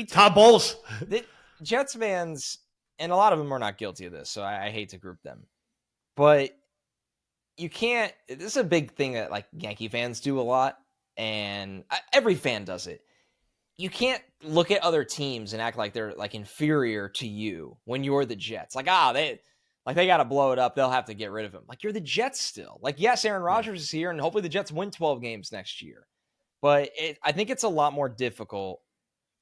Todd Bowles. The Jets fans, and a lot of them are not guilty of this, so I hate to group them. But you can't. This is a big thing that like Yankee fans do a lot, and every fan does it. You can't look at other teams and act like they're like inferior to you when you're the Jets. Like, they got to blow it up. They'll have to get rid of him. Like, you're the Jets still. Like, yes, Aaron Rodgers is here, and hopefully the Jets win 12 games next year. But I think it's a lot more difficult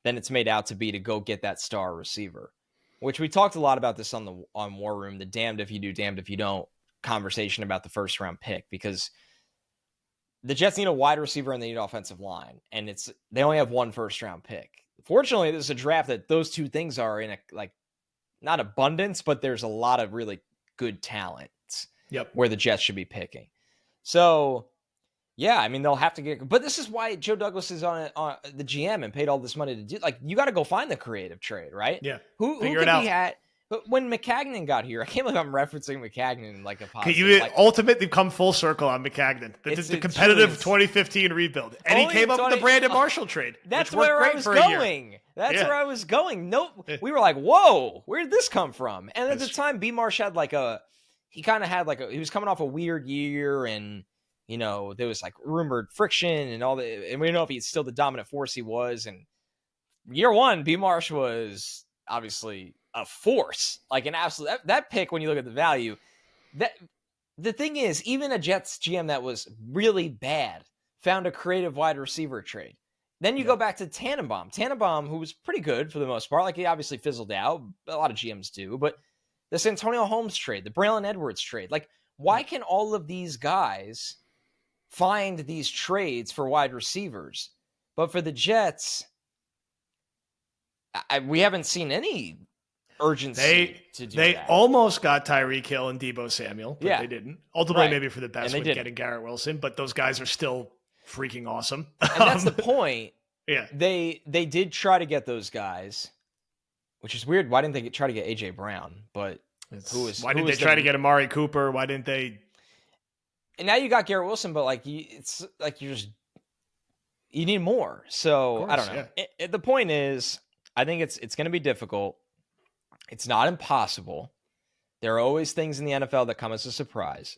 than it's made out to be to go get that star receiver, which we talked a lot about this on War Room, the damned if you do, damned if you don't conversation about the first round pick, because the Jets need a wide receiver and they need offensive line, and they only have one first round pick. Fortunately, this is a draft that those two things are in not abundance, but there's a lot of really good talents where the Jets should be picking. So yeah, I mean, they'll have to get, but this is why Joe Douglas is on the GM and paid all this money to do. Like, you got to go find the creative trade, right? Yeah, who figure could it out. be at? But when McCagnon got here, I can't believe I'm referencing McCagnon like a positive. You ultimately come full circle on McCagnon. The competitive 2015 rebuild, and he came up with the Brandon Marshall trade. That's where I was going. That's where I was going. Nope, we were like, whoa, where did this come from? And at the time, B. Marsh had he was coming off a weird year, and there was like rumored friction and all that, and we don't know if he's still the dominant force he was. And year one, B. Marsh was obviously a force, like an absolute. That pick, when you look at the value, that the thing is, even a Jets GM that was really bad found a creative wide receiver trade. Then you go back to Tannenbaum, who was pretty good for the most part. Like, he obviously fizzled out. A lot of GMs do, but the Santonio Holmes trade, the Braylon Edwards trade, like, why can all of these guys find these trades for wide receivers? But for the Jets, we haven't seen any urgency to do they that. almost got Tyreek Hill and Deebo Samuel, but they didn't. Ultimately, Right. maybe for the best with getting Garrett Wilson, but those guys are still freaking awesome. And that's the point. Yeah. They did try to get those guys, which is weird. Why didn't they try to get A.J. Brown? But why didn't they try to get Amari Cooper? Why didn't they? And now you got Garrett Wilson, but it's like you need more. So I don't know. Yeah. The point is, I think it's going to be difficult. It's not impossible. There are always things in the NFL that come as a surprise.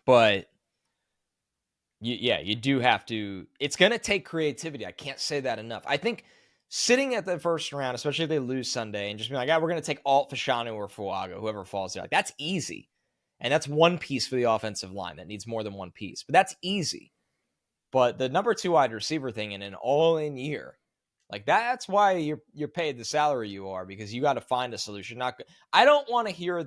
But you do have to. It's going to take creativity. I can't say that enough. I think sitting at the first round, especially if they lose Sunday, and just being like, we're going to take Alt, Fashanu, or Fuaga, whoever falls there. Like, that's easy. And that's one piece for the offensive line that needs more than one piece. But that's easy. But the number 2 wide receiver thing in an all-in year, like, that's why you're paid the salary you are, because you got to find a solution. I don't want to hear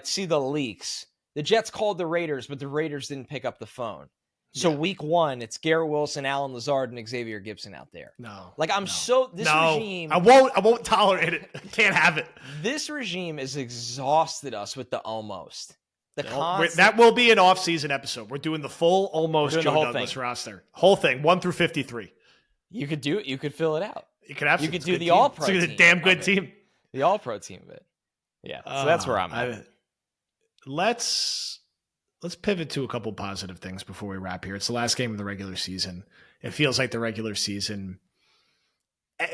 see the leaks. The Jets called the Raiders, but the Raiders didn't pick up the phone. So week 1, it's Garrett Wilson, Alan Lazard, and Xavier Gibson out there. Regime. I won't tolerate it. I can't have it. This regime has exhausted us with the almost. That will be an off-season episode. We're doing the full almost Joe Douglas roster. Whole thing, 1 through 53. You could do it. You could fill it out. You could absolutely. You could do the all-pro team. It's a damn good team. The all-pro team of it. Yeah, so that's where I'm at. Let's pivot to a couple positive things before we wrap here. It's the last game of the regular season. It feels like the regular season.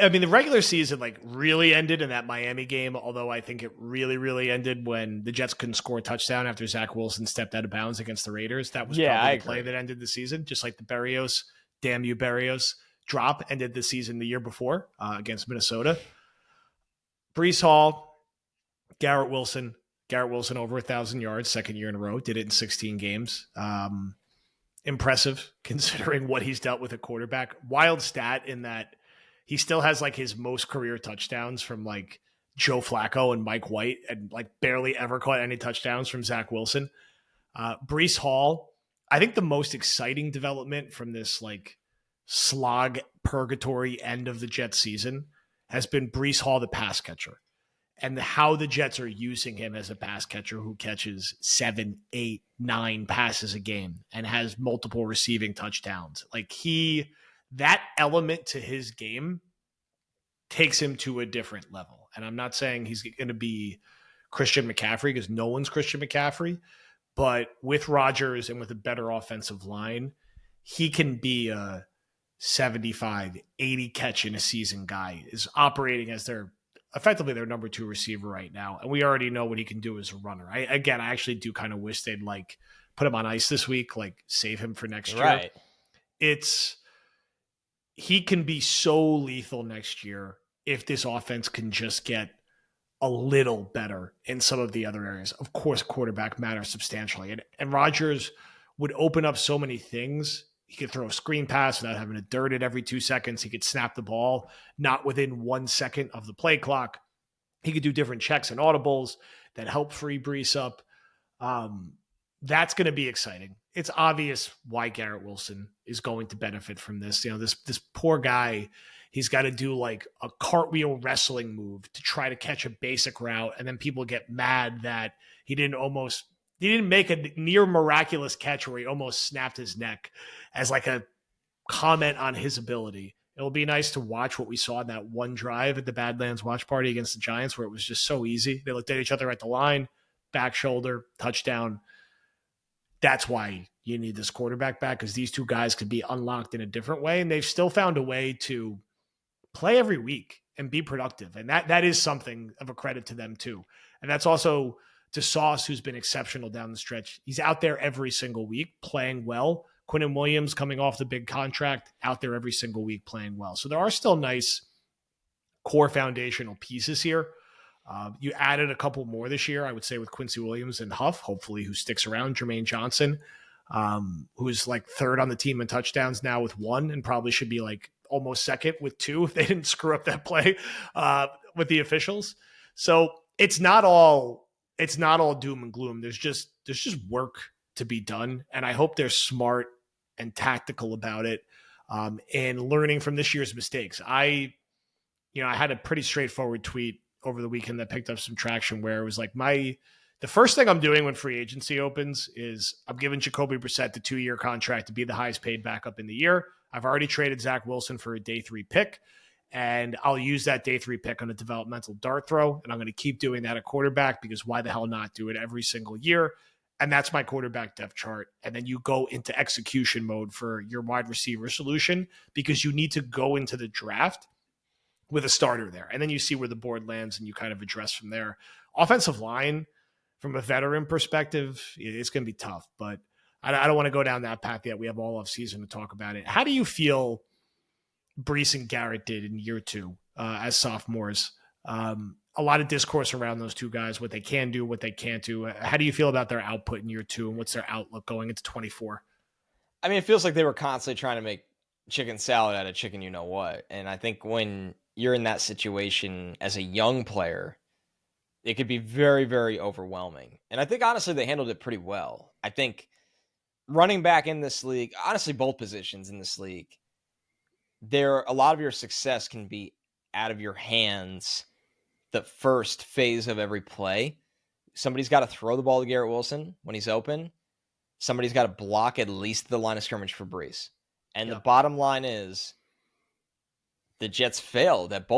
I mean, the regular season really ended in that Miami game, although I think it really, really ended when the Jets couldn't score a touchdown after Zach Wilson stepped out of bounds against the Raiders. That was probably the play that ended the season, just like the Berrios, damn you Berrios, drop ended the season the year before against Minnesota. Breece Hall, Garrett Wilson over 1,000 yards, second year in a row, did it in 16 games. Impressive considering what he's dealt with at quarterback. Wild stat in that he still has his most career touchdowns from Joe Flacco and Mike White, and barely ever caught any touchdowns from Zach Wilson. Breece Hall, I think the most exciting development from this slog purgatory end of the Jets season has been Breece Hall, the pass catcher, and how the Jets are using him as a pass catcher who catches 7, 8, 9 passes a game and has multiple receiving touchdowns. That element to his game takes him to a different level. And I'm not saying he's going to be Christian McCaffrey, because no one's Christian McCaffrey, but with Rodgers and with a better offensive line, he can be a 75, 80 catch in a season guy, is operating as effectively their number 2 receiver right now. And we already know what he can do as a runner. I actually do kind of wish they'd like put him on ice this week, like save him for next year. Right. He can be so lethal next year if this offense can just get a little better in some of the other areas. Of course, quarterback matters substantially. And Rodgers would open up so many things. He could throw a screen pass without having to dirt it every 2 seconds. He could snap the ball not within 1 second of the play clock. He could do different checks and audibles that help free Brees up. That's going to be exciting. It's obvious why Garrett Wilson is going to benefit from this. You know, this poor guy, he's got to do like a cartwheel wrestling move to try to catch a basic route. And then people get mad that he didn't make a near miraculous catch where he almost snapped his neck as like a comment on his ability. It'll be nice to watch what we saw in that one drive at the Badlands watch party against the Giants, where it was just so easy. They looked at each other at the line, back shoulder, touchdown. That's why you need this quarterback back, because these two guys could be unlocked in a different way. And they've still found a way to play every week and be productive. And that is something of a credit to them too. And that's also to Sauce, who's been exceptional down the stretch. He's out there every single week playing well. Quinnen Williams, coming off the big contract, out there every single week playing well. So there are still nice core foundational pieces here. You added a couple more this year, I would say, with Quincy Williams and Huff, hopefully, who sticks around. Jermaine Johnson, who's like 3rd on the team in touchdowns now with 1, and probably should be like almost 2nd with 2 if they didn't screw up that play with the officials. So it's not all doom and gloom. There's just work to be done, and I hope they're smart and tactical about it, and learning from this year's mistakes. I had a pretty straightforward tweet over the weekend that picked up some traction, where it was like the first thing I'm doing when free agency opens is I'm giving Jacoby Brissett the 2-year contract to be the highest paid backup in the year. I've already traded Zach Wilson for a day 3 pick, and I'll use that day 3 pick on a developmental dart throw. And I'm going to keep doing that at quarterback, because why the hell not do it every single year? And that's my quarterback depth chart. And then you go into execution mode for your wide receiver solution, because you need to go into the draft with a starter there. And then you see where the board lands and you kind of address from there. Offensive line, from a veteran perspective, it's going to be tough, but I don't want to go down that path yet. We have all off season to talk about it. How do you feel Brees and Garrett did in year 2 as sophomores? A lot of discourse around those two guys, what they can do, what they can't do. How do you feel about their output in year 2, and what's their outlook going into 24? I mean, it feels like they were constantly trying to make chicken salad out of chicken, you know what? And I think when you're in that situation as a young player, it could be very, very overwhelming. And I think, honestly, they handled it pretty well. I think running back in this league, honestly, both positions in this league, a lot of your success can be out of your hands the first phase of every play. Somebody's got to throw the ball to Garrett Wilson when he's open. Somebody's got to block at least the line of scrimmage for Brees. And the bottom line is the Jets failed at both